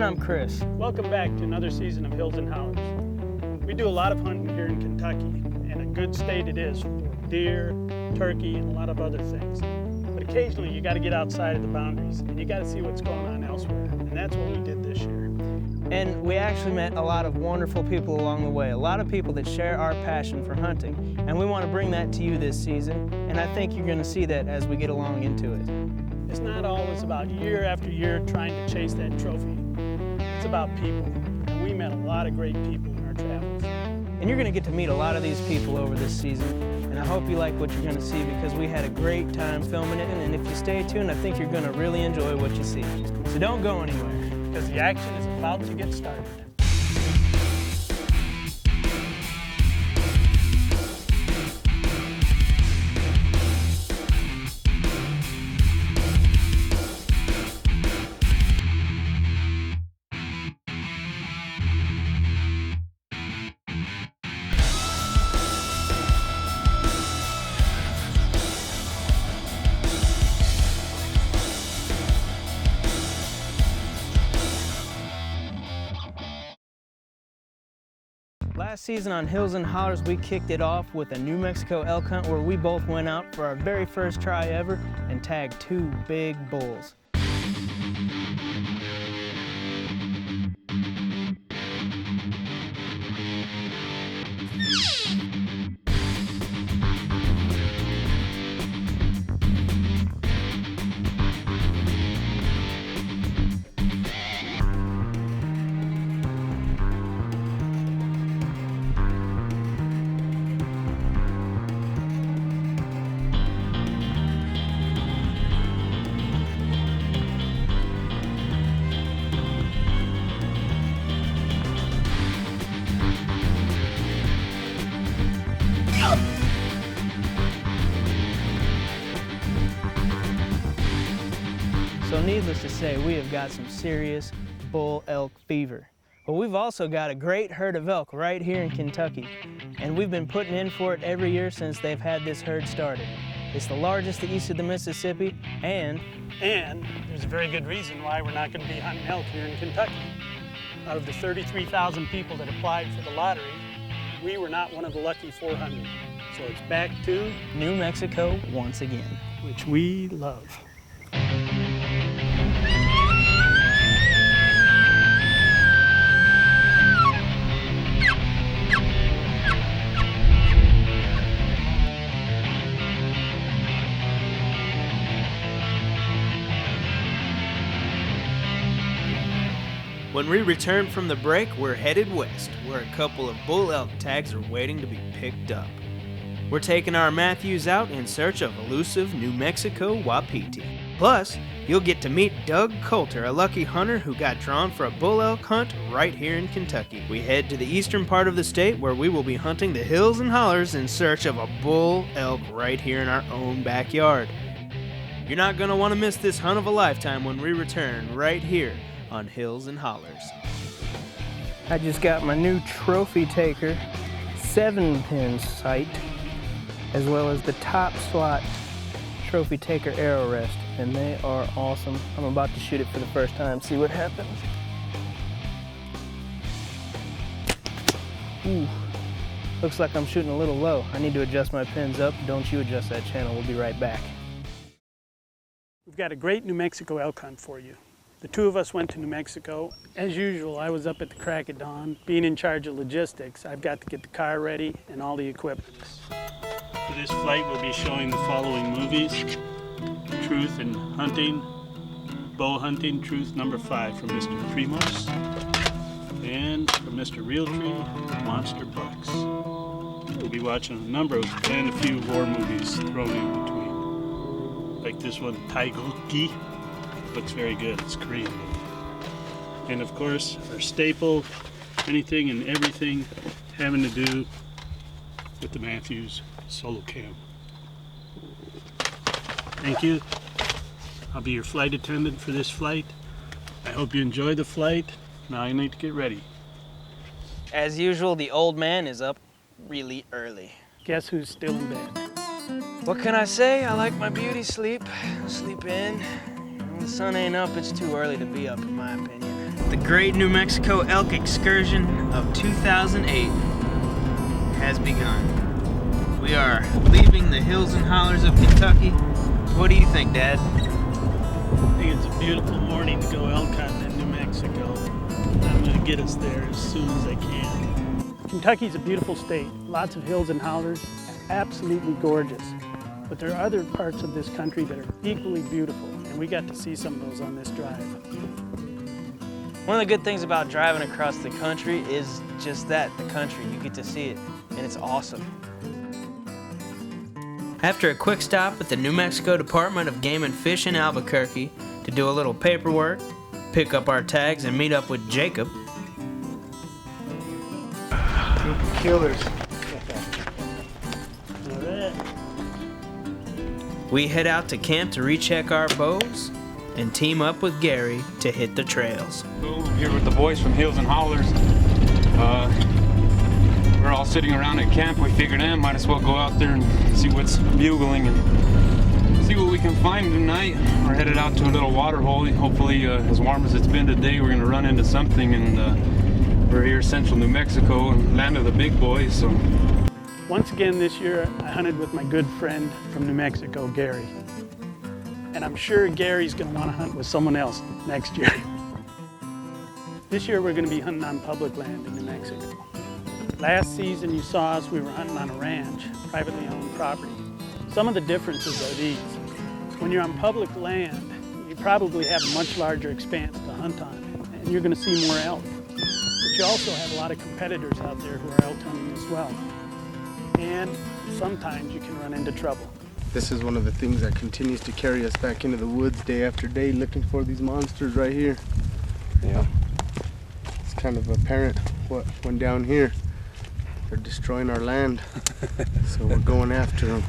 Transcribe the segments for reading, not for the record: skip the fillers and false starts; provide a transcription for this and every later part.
I'm Chris. Welcome back to another season of Hills and Hollers. We do a lot of hunting here in Kentucky, and a good state it is for deer, turkey, and a lot of other things. But occasionally you got to get outside of the boundaries, and you got to see what's going on elsewhere, and that's what we did this year. And we actually met a lot of wonderful people along the way, a lot of people that share our passion for hunting. And we want to bring that to you this season, and I think you're going to see that as we get along into it. It's not always about year after year trying to chase that trophy. It's about people, and we met a lot of great people in our travels. And you're going to get to meet a lot of these people over this season, and I hope you like what you're going to see because we had a great time filming it, and if you stay tuned, I think you're going to really enjoy what you see. So don't go anywhere, because the action is about to get started. Last season on Hills and Hollers, we kicked it off with a New Mexico elk hunt where we both went out for our very first try ever and tagged 2 big bulls. So needless to say, we have got some serious bull elk fever. But we've also got a great herd of elk right here in Kentucky, and we've been putting in for it every year since they've had this herd started. It's the largest east of the Mississippi, and there's a very good reason why we're not going to be hunting elk here in Kentucky. Out of the 33,000 people that applied for the lottery, we were not one of the lucky 400. So it's back to New Mexico once again, which we love. when we return from the break, we're headed west, where a couple of bull elk tags are waiting to be picked up. We're taking our Matthews out in search of elusive New Mexico wapiti. Plus, you'll get to meet Doug Coulter, a lucky hunter who got drawn for a bull elk hunt right here in Kentucky. We head to the eastern part of the state where we will be hunting the hills and hollers in search of a bull elk right here in our own backyard. You're not going to want to miss this hunt of a lifetime when we return right here on Hills and Hollers. I just got my new trophy taker 7-pin sight, as well as the top slot trophy taker arrow rest, and they are awesome. I'm about to shoot it for the first time, see what happens. Ooh, looks like I'm shooting a little low. I need to adjust my pins up. Don't you adjust that channel, we'll be right back. We've got a great New Mexico elk hunt for you. The two of us went to New Mexico. As usual, I was up at the crack of dawn. Being in charge of logistics, I've got to get the car ready and all the equipment. For this flight, we'll be showing the following movies: Truth in Hunting, Bow Hunting, Truth number 5 from Mr. Primos, and from Mr. Realtree, Monster Bucks. We'll be watching a number of and a few war movies thrown in between. Like this one, Taigulki. Looks very good. It's Korean. And of course, our staple, anything and everything having to do with the Matthews solo cam. Thank you. I'll be your flight attendant for this flight. I hope you enjoy the flight. Now I need to get ready. As usual, the old man is up really early. Guess who's still in bed? What can I say? I like my beauty sleep. Sleep in. When the sun ain't up, it's too early to be up, in my opinion. The Great New Mexico Elk Excursion of 2008 has begun. We are leaving the hills and hollers of Kentucky. What do you think, Dad? I think it's a beautiful morning to go elk hunting in New Mexico. I'm going to get us there as soon as I can. Kentucky's a beautiful state. Lots of hills and hollers, absolutely gorgeous. But there are other parts of this country that are equally beautiful, and we got to see some of those on this drive. One of the good things about driving across the country is just that, the country. You get to see it, and it's awesome. After a quick stop at the New Mexico Department of Game and Fish in Albuquerque to do a little paperwork, pick up our tags, and meet up with Jacob, Group of killers. All right. we head out to camp to recheck our bows and team up with Gary to hit the trails. I'm here with the boys from Hills and Hollers. We're all sitting around at camp. We figured, might as well go out there and see what's bugling and see what we can find tonight. We're headed out to a little water hole. Hopefully, as warm as it's been today, we're going to run into something. And we're here in central New Mexico, land of the big boys. So, Once again this year, I hunted with my good friend from New Mexico, Gary. And I'm sure Gary's going to want to hunt with someone else next year. This year we're going to be hunting on public land in New Mexico. Last season you saw us, we were hunting on a ranch, privately owned property. Some of the differences are these. When you're on public land, you probably have a much larger expanse to hunt on, and you're going to see more elk. But you also have a lot of competitors out there who are elk hunting as well. And sometimes you can run into trouble. This is one of the things that continues to carry us back into the woods day after day, looking for these monsters right here. yeah. It's kind of apparent what went down here. They're destroying our land, so we're going after them.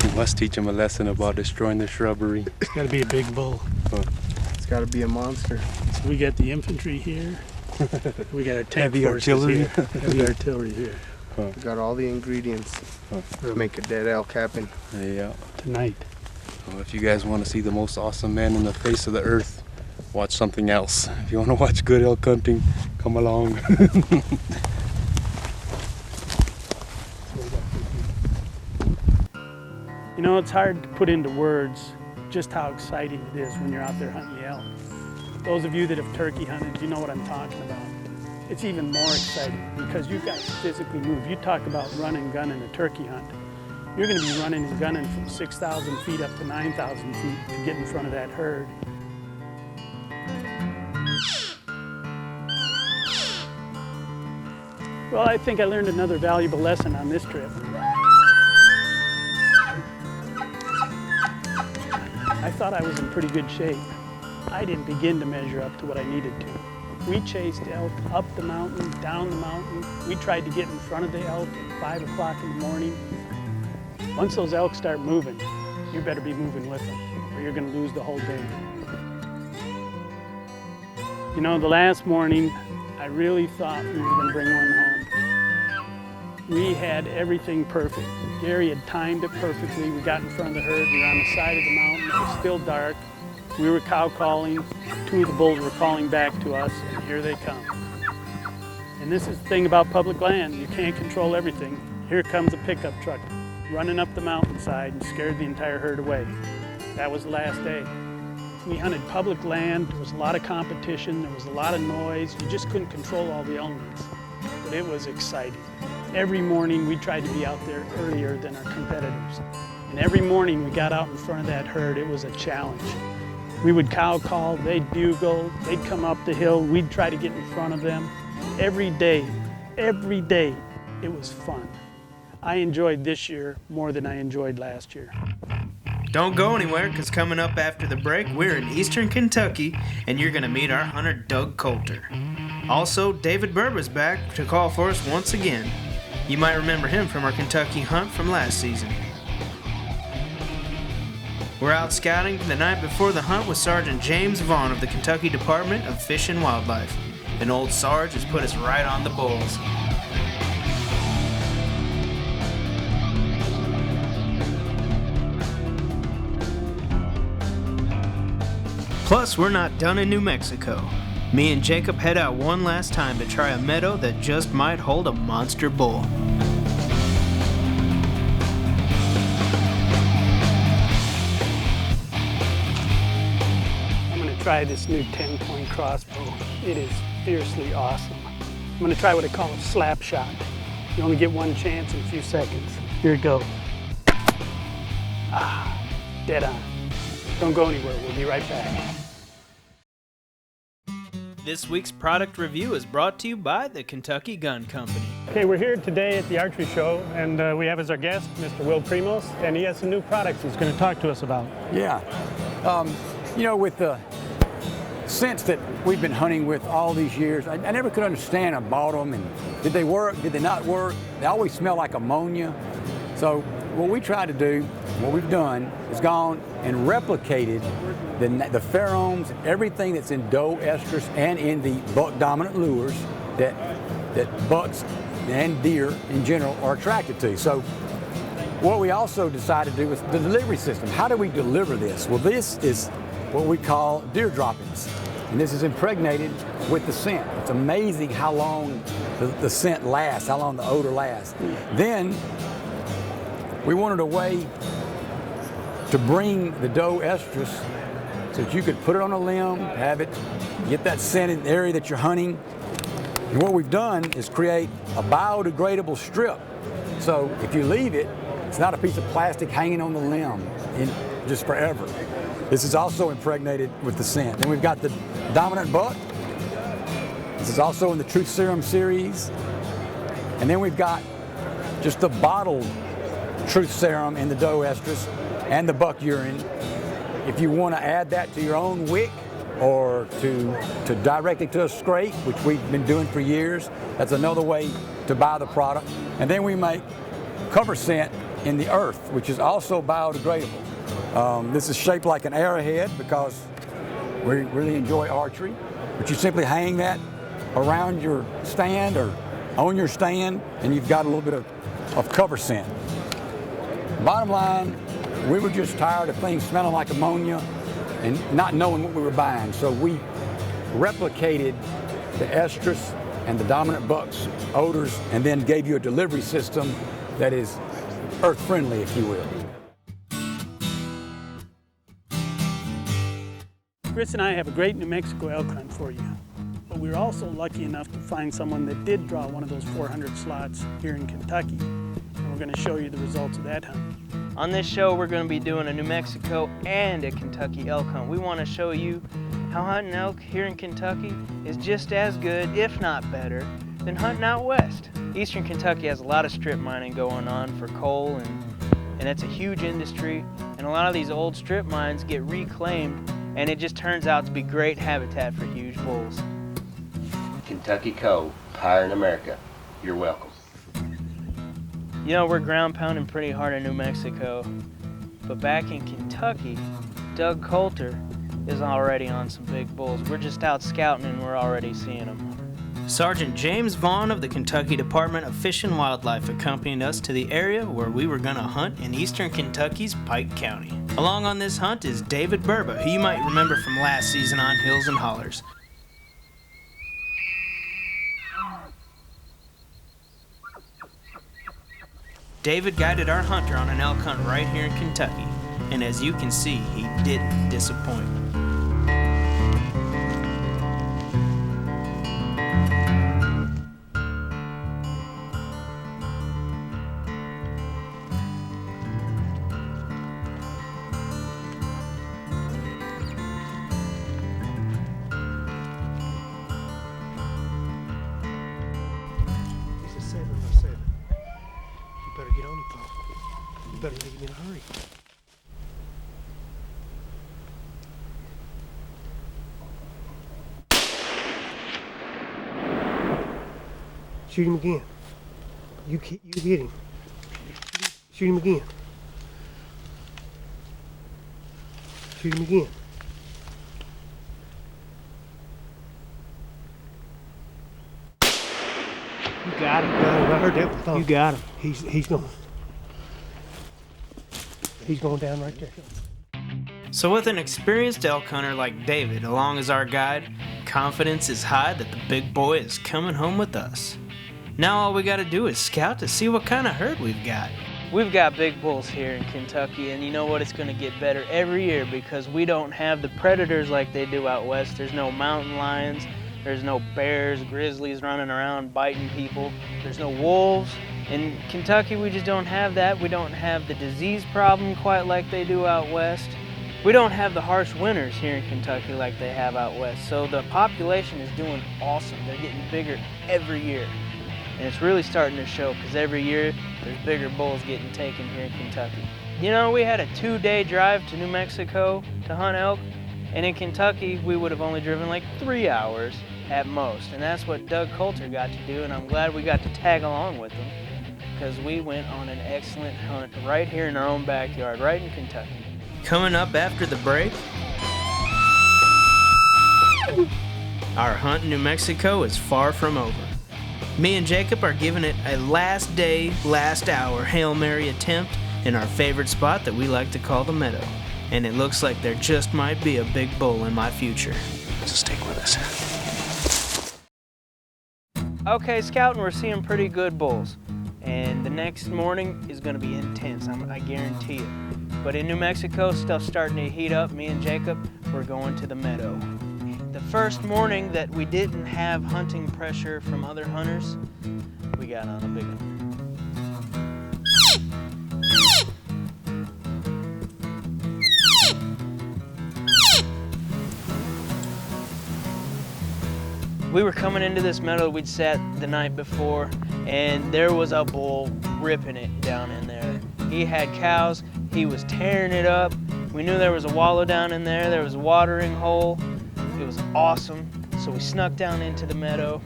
We must teach them a lesson about destroying the shrubbery. It's got to be a big bull. It's got to be a monster. So we got the infantry here. We got our tank Heavy forces artillery. here. Heavy artillery here We got all the ingredients to make a dead elk happen. Yeah. tonight. Well, if you guys want to see the most awesome man on the face of the earth, watch something else. If you want to watch good elk hunting, come along. You know, it's hard to put into words just how exciting it is when you're out there hunting the elk. Those of you that have turkey hunted, you know what I'm talking about. It's even more exciting because you guys physically move. You talk about run and gun in a turkey hunt. You're going to be running and gunning from 6,000 feet up to 9,000 feet to get in front of that herd. Well, I think I learned another valuable lesson on this trip. I thought I was in pretty good shape. I didn't begin to measure up to what I needed to. We chased elk up the mountain, down the mountain. We tried to get in front of the elk at 5 o'clock in the morning. Once those elk start moving, you better be moving with them, or you're going to lose the whole day. You know, the last morning, I really thought we were going to bring one home. We had everything perfect. Gary had timed it perfectly. We got in front of the herd. We were on the side of the mountain. It was still dark. We were cow calling. 2 of the bulls were calling back to us, and here they come. And this is the thing about public land. You can't control everything. Here comes a pickup truck running up the mountainside and scared the entire herd away. That was the last day. We hunted public land. There was a lot of competition. There was a lot of noise. You just couldn't control all the elements. But it was exciting. Every morning we tried to be out there earlier than our competitors. And every morning we got out in front of that herd, it was a challenge. We would cow call, they'd bugle, they'd come up the hill, we'd try to get in front of them. Every day, it was fun. I enjoyed this year more than I enjoyed last year. Don't go anywhere, because coming up after the break, we're in eastern Kentucky, and you're going to meet our hunter, Doug Coulter. Also, David Burba's back to call for us once again. You might remember him from our Kentucky hunt from last season. We're out scouting the night before the hunt with Sergeant James Vaughn of the Kentucky Department of Fish and Wildlife. And old Sarge has put us right on the bulls. Plus, we're not done in New Mexico. Me and Jacob head out one last time to try a meadow that just might hold a monster bull. I'm going to try this new 10-point crossbow. It is fiercely awesome. I'm going to try what I call a slap shot. You only get one chance in a few seconds. Here it goes. Ah, dead on. Don't go anywhere, we'll be right back. This week's product review is brought to you by the Kentucky Gun Company. Okay, we're here today at the archery show, and we have as our guest Mr. Will Primos, and he has some new products he's going to talk to us about. Yeah. You know, with the scents that we've been hunting with all these years, I never could understand. I bought them, and did they work? Did they not work? They always smell like ammonia. So what we try to do, what we've done, is gone and replicated the pheromones, everything that's in doe estrus and in the buck dominant lures that bucks and deer in general are attracted to. So what we also decided to do was the delivery system. How do we deliver this? Well, this is what we call deer droppings. And this is impregnated with the scent. It's amazing how long the scent lasts, how long the odor lasts. Then we wanted a way to bring the doe estrus so that you could put it on a limb, have it, get that scent in the area that you're hunting. And what we've done is create a biodegradable strip. So if you leave it, it's not a piece of plastic hanging on the limb just forever. This is also impregnated with the scent. Then we've got the dominant buck. This is also in the Truth Serum series. And then we've got just the bottled Truth Serum in the doe estrus and the buck urine. If you want to add that to your own wick or to directly to a scrape, which we've been doing for years, that's another way to buy the product. And then we make cover scent in the earth, which is also biodegradable. This is shaped like an arrowhead because we really enjoy archery, but you simply hang that around your stand or on your stand, and you've got a little bit of cover scent. Bottom line, we were just tired of things smelling like ammonia and not knowing what we were buying. So we replicated the estrus and the dominant buck's odors and then gave you a delivery system that is earth-friendly, if you will. Chris and I have a great New Mexico elk hunt for you. But we were also lucky enough to find someone that did draw one of those 400 slots here in Kentucky. And we're going to show you the results of that hunt. On this show, we're going to be doing a New Mexico and a Kentucky elk hunt. We want to show you how hunting elk here in Kentucky is just as good, if not better, than hunting out west. Eastern Kentucky has a lot of strip mining going on for coal, and it's a huge industry. And a lot of these old strip mines get reclaimed, and it just turns out to be great habitat for huge bulls. Kentucky Co., higher in America. You're welcome. You know, we're ground pounding pretty hard in New Mexico, but back in Kentucky, Doug Coulter is already on some big bulls. We're just out scouting and we're already seeing them. Sergeant James Vaughn of the Kentucky Department of Fish and Wildlife accompanied us to the area where we were going to hunt in eastern Kentucky's Pike County. Along on this hunt is David Burba, who you might remember from last season on Hills and Hollers. David guided our hunter on an elk hunt right here in Kentucky, and as you can see, he didn't disappoint. Better get on it, Paul. You better make it in a hurry. Shoot him again. You hit him. Shoot him again. Shoot him again. You got him. I heard that. You got him. He's going down right there. So with an experienced elk hunter like David along as our guide, confidence is high that the big boy is coming home with us. Now all we gotta do is scout to see what kind of herd we've got. We've got big bulls here in Kentucky, and you know what? It's going to get better every year because we don't have the predators like they do out west. There's no mountain lions, there's no bears, grizzlies running around biting people, there's no wolves. In Kentucky, we just don't have that. We don't have the disease problem quite like they do out west. We don't have the harsh winters here in Kentucky like they have out west. So the population is doing awesome. They're getting bigger every year. And it's really starting to show because every year there's bigger bulls getting taken here in Kentucky. You know, we had a 2-day drive to New Mexico to hunt elk, and in Kentucky we would have only driven like 3 hours at most. And that's what Doug Coulter got to do, and I'm glad we got to tag along with him because we went on an excellent hunt right here in our own backyard, right in Kentucky. Coming up after the break, our hunt in New Mexico is far from over. Me and Jacob are giving it a last day, last hour Hail Mary attempt in our favorite spot that we like to call the meadow. And it looks like there just might be a big bull in my future. So stick with us. Okay, scouting, we're seeing pretty good bulls. And the next morning is going to be intense, I guarantee it. But in New Mexico, stuff's starting to heat up. Me and Jacob, we're going to the meadow. The first morning that we didn't have hunting pressure from other hunters, we got on a big one. We were coming into this meadow we'd sat the night before, and there was a bull ripping it down in there. He had cows, he was tearing it up. We knew there was a wallow down in there, there was a watering hole. It was awesome, so we snuck down into the meadow.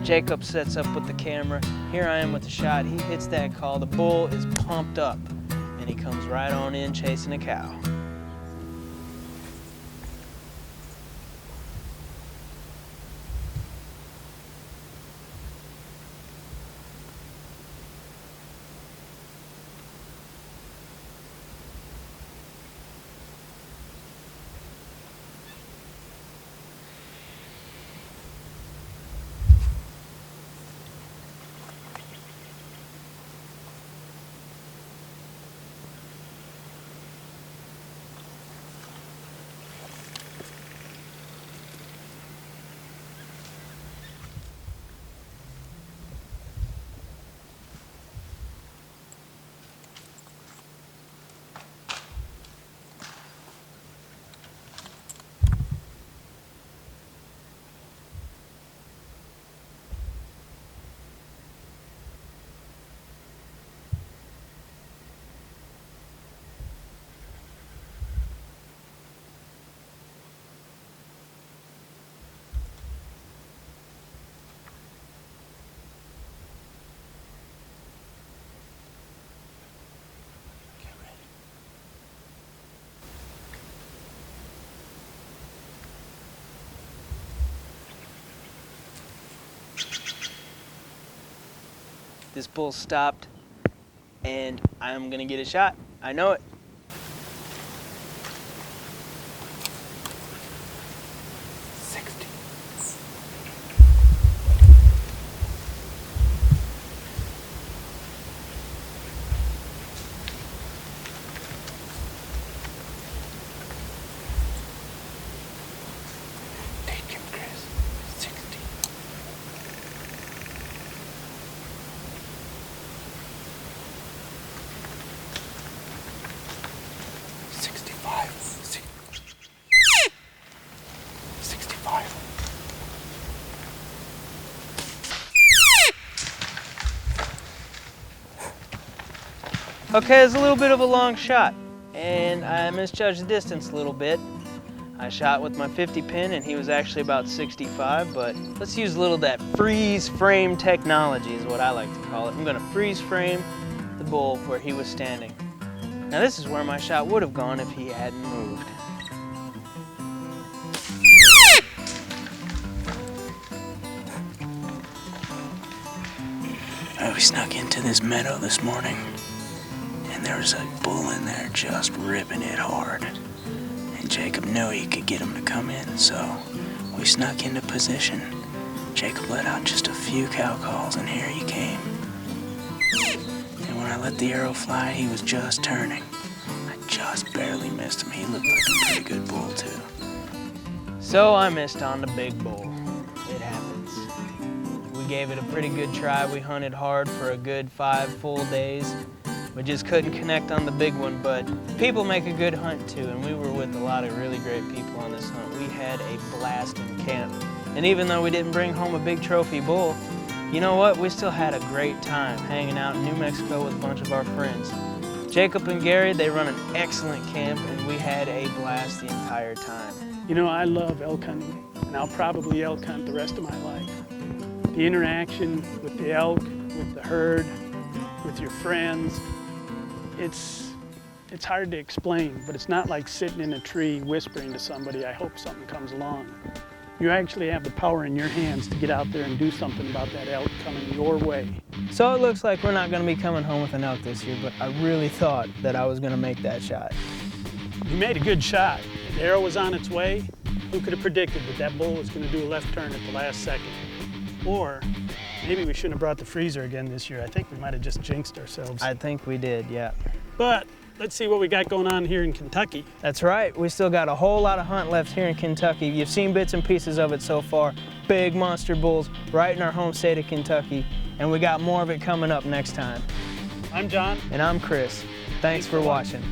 Jacob sets up with the camera. Here I am with the shot. He hits that call. The bull is pumped up, and he comes right on in chasing a cow. This bull stopped, and I'm gonna get a shot. I know it. Okay, it's a little bit of a long shot, and I misjudged the distance a little bit. I shot with my 50 pin, and he was actually about 65, but let's use a little of that freeze frame technology is what I like to call it. I'm gonna freeze frame the bull where he was standing. Now this is where my shot would have gone if he hadn't moved. We snuck into this meadow this morning, and there was a bull in there just ripping it hard. Jacob knew he could get him to come in, so we snuck into position. Jacob let out just a few cow calls, and here he came. And when I let the arrow fly, he was just turning. I just barely missed him. He looked like a pretty good bull, too. So I missed on the big bull. It happens. We gave it a pretty good try. We hunted hard for a good 5 full days. We just couldn't connect on the big one, but people make a good hunt too, and we were with a lot of really great people on this hunt. We had a blast in camp. And even though we didn't bring home a big trophy bull, you know what? We still had a great time hanging out in New Mexico with a bunch of our friends. Jacob and Gary, they run an excellent camp, and we had a blast the entire time. You know, I love elk hunting, and I'll probably elk hunt the rest of my life. The interaction with the elk, with the herd, with your friends, it's hard to explain, but it's not like sitting in a tree whispering to somebody, I hope something comes along. You actually have the power in your hands to get out there and do something about that elk coming your way. So it looks like we're not going to be coming home with an elk this year, but I really thought that I was going to make that shot. You made a good shot. The arrow was on its way. Who could have predicted that that bull was going to do a left turn at the last second? Or maybe we shouldn't have brought the freezer again this year. I think we might have just jinxed ourselves. I think we did, yeah. But let's see what we got going on here in Kentucky. That's right. We still got a whole lot of hunt left here in Kentucky. You've seen bits and pieces of it so far. Big monster bulls right in our home state of Kentucky. And we got more of it coming up next time. I'm John. And I'm Chris. Thanks for watching.